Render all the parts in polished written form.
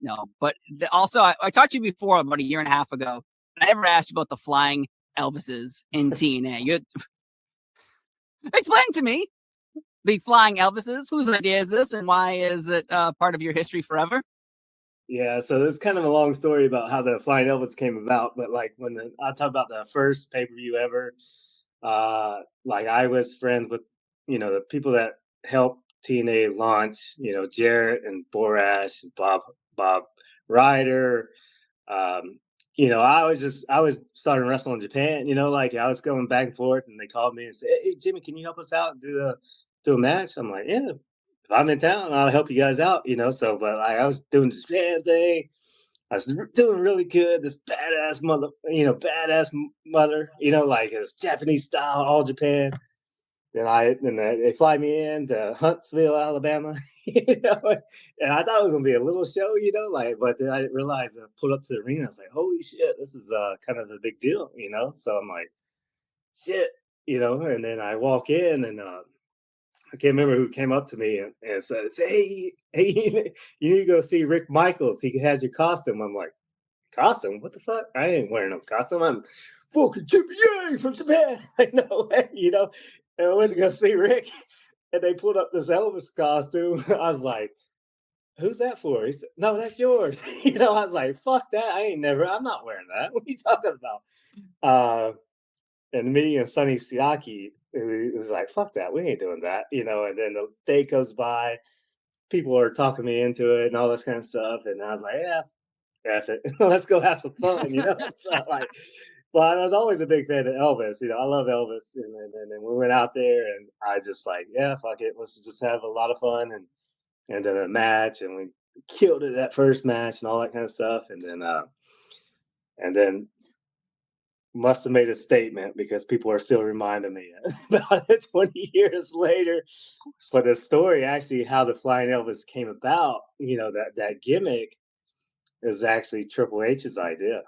No, but also I talked to you before about a year and a half ago. I never asked you about the Flying Elvises in TNA. You explain to me the Flying Elvises. Whose idea is this, and why is it part of your history forever? Yeah, so there's kind of a long story about how the Flying Elvis came about, but like I talk about the first pay-per-view ever, like I was friends with, the people that helped TNA launch, Jarrett and Borash, Bob Ryder. Um, I was starting wrestling in Japan, like I was going back and forth, and they called me and said, "Hey, Jimmy, can you help us out and do a match?" I'm like, "Yeah, if I'm in town, I'll help you guys out," So, but I was doing this Japan thing. I was doing really good. This badass mother, like it's Japanese style, all Japan. They fly me in to Huntsville, Alabama, and I thought it was gonna be a little show, but then I realized I pulled up to the arena. I was like, "Holy shit, this is kind of a big deal," So I'm like, "Shit," and then I walk in and I can't remember who came up to me and said, "Hey, you need to go see Rick Michaels. He has your costume." I'm like, "Costume? What the fuck? I ain't wearing no costume. I'm fucking Jimmy Yang from Japan." Like, no way, And I went to go see Rick, and they pulled up this Elvis costume. I was like, "Who's that for?" He said, "No, that's yours." I was like, "Fuck that! I'm not wearing that. What are you talking about?" And me and Sonny Siaki, it was like, "Fuck that! We ain't doing that." And then the day goes by, people are talking me into it and all this kind of stuff, and I was like, "Yeah, F it. Let's go have some fun," So like, but I was always a big fan of Elvis. I love Elvis, and then we went out there, and I just like, yeah, fuck it, let's just have a lot of fun, and then a match, and we killed it that first match and all that kind of stuff, and then must have made a statement because people are still reminding me about it 20 years later. But the story, actually, how the Flying Elvis came about, that gimmick is actually Triple H's idea.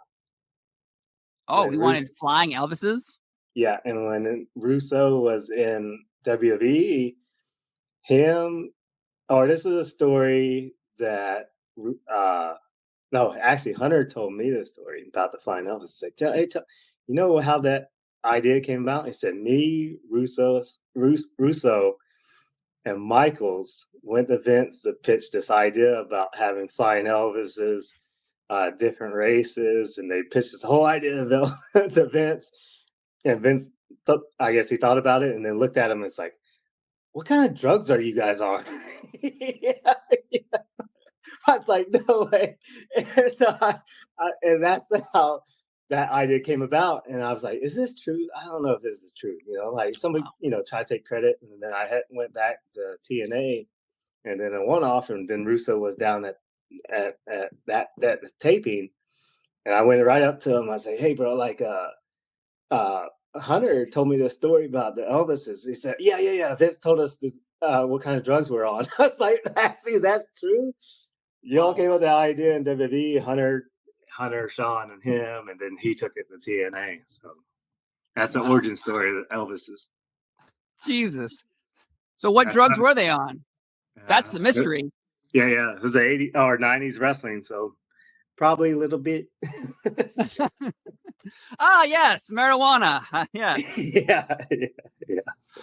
Oh, When we Russo, wanted Flying Elvises. yeah, and when Russo was in WWE, him, or this is a story that, uh, no, actually, Hunter told me this story about the Flying Elvis. He said, you know how that idea came about? He said, me, Russo, and Michaels went to Vince to pitch this idea about having Flying Elvises, different races, and they pitched this whole idea to Vince. And Vince, I guess he thought about it and then looked at him and it's like, "What kind of drugs are you guys on?" Yeah, yeah. I was like, "No way." And, so and that's how that idea came about. And I was like, "Is this true? I don't know if this is true." Like somebody, tried to take credit. And then went back to TNA and then a one off. And then Russo was down at that taping. And I went right up to him. I say, "Hey, bro, like, uh, Hunter told me this story about the Elvises." He said, "Yeah, yeah, yeah. Vince told us this, what kind of drugs we're on." I was like, "Actually, that's true." Y'all came up with the idea in WWE, Hunter, Shawn, and him, and then he took it to TNA. So that's the origin story of the Elvises. Jesus. So what That's drugs were they on? That's the mystery. Yeah. It was the 80s or 90s wrestling, so probably a little bit. Yes, marijuana. Yes. Yeah. So.